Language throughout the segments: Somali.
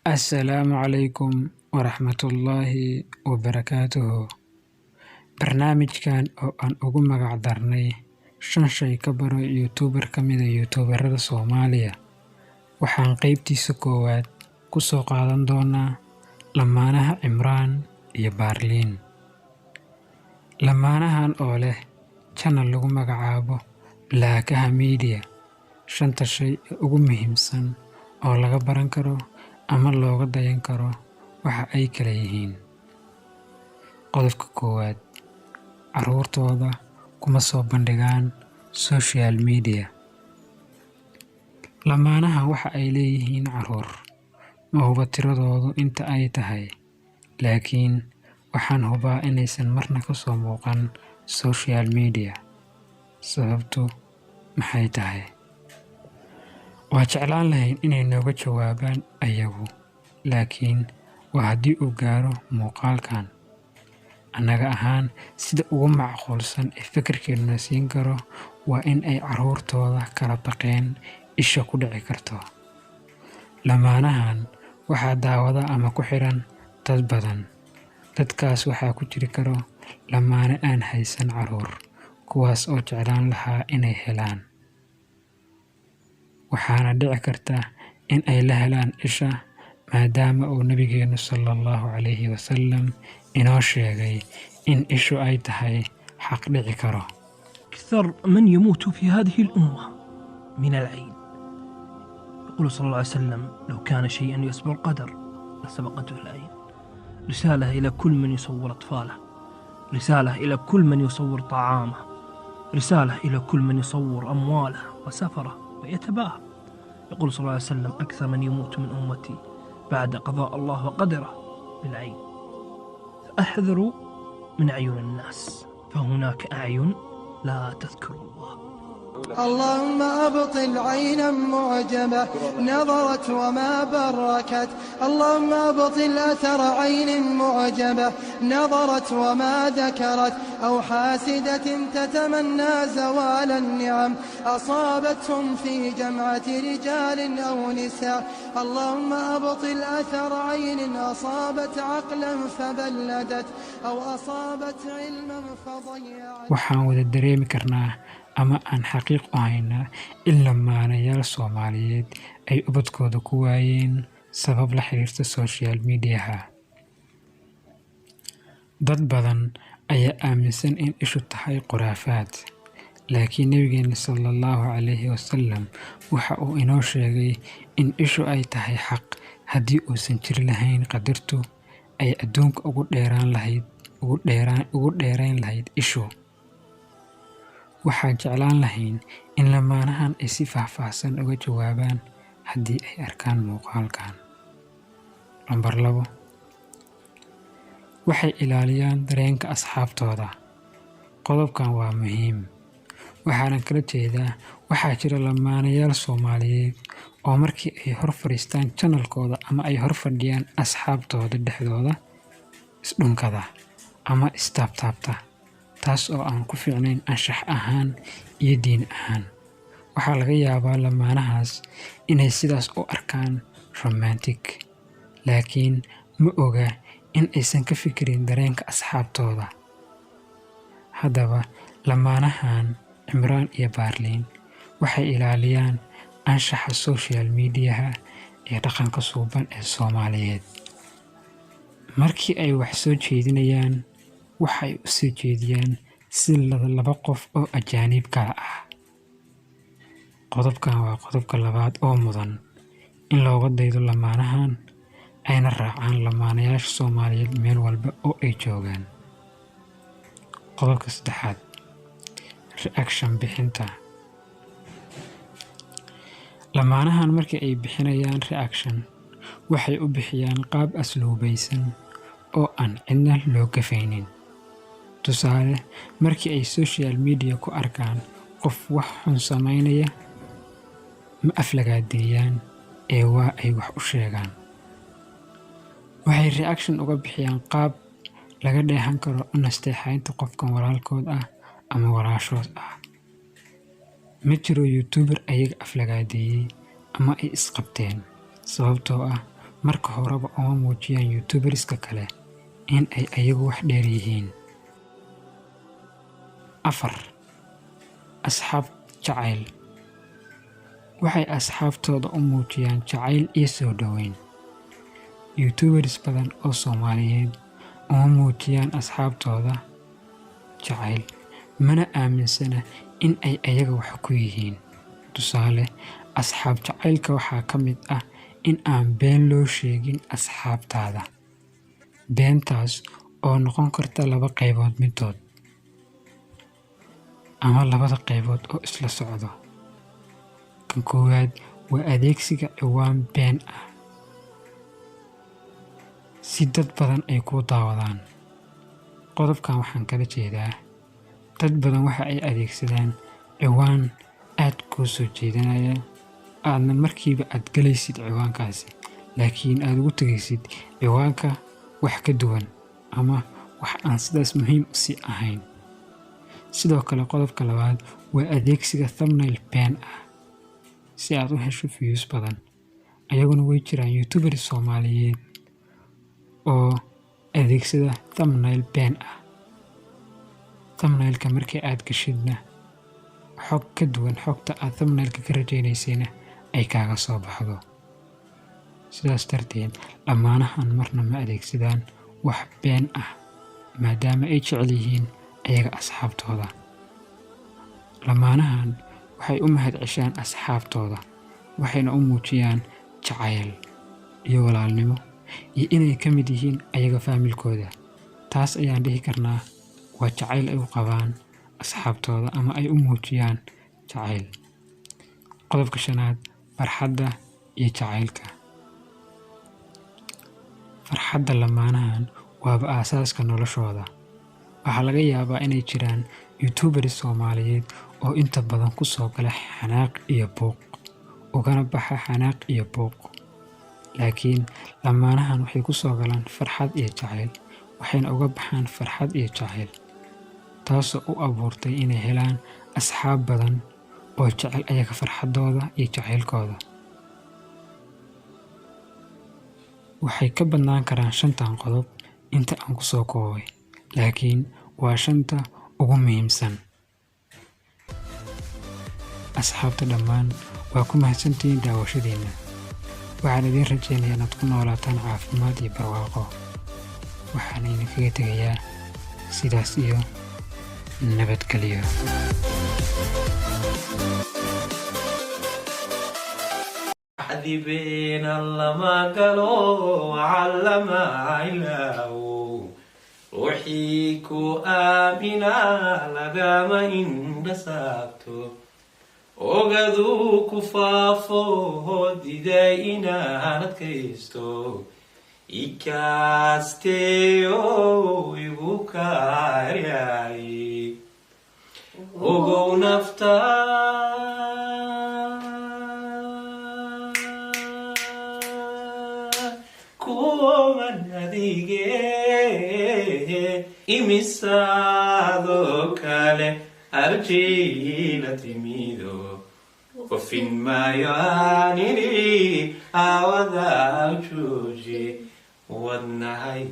Assalaamu calaykum waraxmatullaahi wabarakaatuhu. Barnaamijkan oo aan ugu magac darnay 5 shay ka baro YouTuber ka mid ah YouTuberada Soomaaliya, waxaan qaybtiisa koowaad ku soo qaadan doonaa lamaanaha Cimraan iyo Baarliin. Lamaanahan oo leh channel lagu magacaabo Laakaha Media, 5 shay ugu muhiimsan oo laga baran karo ama looga dayan karo waxa ay kala yihiin. Qodobka koowaad, carruurtooda kuma soo bandhigaan social media. Lamaanaha waxa ay leeyihiin carruur, ma huba tiradoodu inta ay tahay, laakiin waxaan hubaa inaysan marna ka soo muuqan social media. Sababtu maxay tahay? Waa jeclaan lahayn inay nooga jawaabaan ayagu, laakiin waa haddii uu gaaro muuqaalkan. Annaga ahaan sida ugu macquulsan ee fikirkeennuna siin karo waa in ay carruurtooda kala baqeen isha ku dhici karto. Lamaanahan waxaa daawada ama ku xiran dad badan. Dadkaas waxaa ku jiri karo lamaane aan haysan carruur, kuwaas oo jeclaan lahaa inay helaan. Waxaana dhici karta in ay la helaan isha maadaama uu Nabigeenu sallallahu calayhi wasallam inoo sheegay in ishu ay tahay xaq dhici karo. أكثر من يموت في هذه الأمة من العين. يقول صلى الله عليه وسلم: لو كان شيئا يسبق القدر لسبقته العين. رسالة إلى كل من يصور أطفاله، رسالة إلى كل من يصور طعامه، رسالة إلى كل من يصور أمواله وسفره ويتباهى. يقول صلى الله عليه وسلم: أكثر من يموت من أمتي بعد قضاء الله وقدره بالعين. فأحذروا من عيون الناس، فهناك أعين لا تذكر الله. اللهم أبطل عينا معجبة نظرت وما بركت. اللهم أبطل أثر عين معجبة نظرت وما ذكرت، أو حاسدة تتمنى زوال النعم أصابتهم في جمعة رجال أو نساء. اللهم أبطل أثر عين أصابت عقلا فبلدت، أو أصابت علما فضيعت. Waxaan wada dareemi karnaa ama aan xaqiiq u haynaa in lamaanayaal Soomaaliyeed ay ubadkooda ku waayeen sabab la xiriirta social mediaha. Dad badan ayaa aaminsan in ishu tahay khuraafaad, laakiin Nabigeena sallallahu calayhi wasallam waxa uu inoo sheegay in ishu ay tahay xaq haddii uusan jiri lahayn qadartu ay adduunka ugu dheerayn lahayd ishu. Waxaan jeclaan lahayn in lamaanahan ay si faahfaahsan uga jawaabaan haddii ay arkaan muuqaalkan. Lambar 2, waxay ilaaliyaan dareenka asxaabtooda. Qodobkan waa muhiim. Waxaan kala jeedaa waxaa jira lamaanayaal Soomaaliyeed oo markii ay hor fadhiistaan channelkooda ama ay hor fadhiyaan asxaabtooda dhexdooda isdhunkada ama istaabtaabta, taas oo aan ku fiicnayn anshax ahaan iyo diin ahaan. Waxaa laga yaabaa lamaanahaas inay sidaas u arkaan romantic, laakiin ma oga in aysan ka fikirin dareenka asxaabtooda. Haddaba lamaanahan Cimraan iyo Baarliin waxay ilaaliyaan anshaxa social mediaha ee dhaqanka suuban ee Soomaaliyeed. Markii ay wax soo jeedinayaan, waxay u soo jeediyaan si laba qof oo ajaanib kala ah. Qodobkan waa qodobka labaad oo mudan in looga daydo lamaanahan ayna raacaan lamaanayaasha Soomaaliyeed meel walba oo ay joogaan. Qodobka 3, reaction bixinta. Lamaanahan markii ay bixinayaan reaction, waxay u bixiyaan qaab asluubaysan oo aan cidna loo gafaynin. Tusaale, markii ay social media ku arkaan qof wax xun samaynaya, ma aflagaadeeyaan ee waa ay wax u sheegaan. Waxay reaction uga bixiyaan qaab laga dheehan karo u nasteexaynta qofkan walaalkood ah ama walaashood ah. Ma jiro YouTuber ayaga aflagaadeeyey ama ay isqabteen, sababtoo ah marka horeba uma muujiyaan youtuberska kale in ay ayagu wax dheer yihiin. 4. Asxaab jacayl. Waxay asxaabtooda u muujiyaan jacayl iyo soo dhoweyn. Youtubers badan oo Soomaaliyeed uma muujiyaan asxaabtooda jacayl, mana aaminsana in ay ayaga wax ku yihiin. Tusaale, asxaab jacaylka waxaa ka mid ah in aan been loo sheegin asxaabtaada. Beentaas oo noqon karta 2 qaybood midood, ama 2 qaybood oo isla socdo. Kan koowaad waa adeegsiga ciwaan been ah si dad badan ay ku daawadaan. Qodobkan waxaan kala jeedaa dad badan waxa ay adeegsadaan ciwaan aad kuu soo jeedinaya, aadna markiiba aad galaysid ciwaankaasi, laakiin aad ugu tegaysid ciwaanka wax ka duwan ama wax aan sidaas muhiim u sii ahayn. Sidoo kale qodobka labaad waa adeegsiga thumbnail been ah si aad u hesho views badan. Ayaguna way jiraan youtubers Soomaaliyeed oo adeegsada thumbnail been ah. Thumbnailka markii aad gashidna xog ka duwan xogta aad thumbnailka ka rajaynaysayna ay kaaga soo baxdo. Sidaas darteed lamaanahan marna ma adeegsadaan wax been ah maadaama ay jecel yihiin ayaga asxaabtooda. Lamaanahan waxay u mahadceshaan asxaabtooda, waxayna u muujiyaan jacayl iyo walaalnimo iyo inay ka mid yihiin ayaga faamilkooda. Taas ayaan dhihi karnaa waa jacayl ay u qabaan asxaabtooda ama ay u muujiyaan jacayl. Qodobka 5, farxadda iyo jacaylka. Farxadda lamaanahan waaba aasaaska noloshooda. Waxaa laga yaabaa inay jiraan youtubers Soomaaliyeed oo inta badan ku soo gala xanaaq iyo buuq, ugana baxa xanaaq iyo buuq. Laakiin lamaanahan waxay ku soo galaan farxad iyo jacayl, waxayna uga baxaan farxad iyo jacayl, taasoo u abuurtay inay helaan asxaab badan oo jecel ayaga farxadooda iyo jacaylkooda. Waxay ka badnaan karaan 5 qodob inta aan ku soo koobay, laakiin waa 5 ugu muhiimsan. Asxaabta dhammaan waa ku mahadsantihiin daawashadiina. Waxaan idin rajaynayaa inaad ku noolaataan caafimaad iyo barwaaqo. Waxaan idinkaga tegayaa sidaas iyo nabadgelyo. حبيبنا لما قالوا علم إله روحي كو آمنا لقام إن سابتو وقدو كفافو ديداينا نتكيستو إكاستيو يبوكارياي وقو نفتا kuman adige imisado kale arjila timido qofin mayaniri awada ujuji wadnahay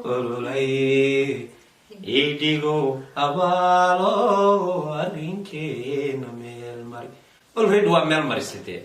ololay idigo abalo arinkeena meel mari already waa meel marisatee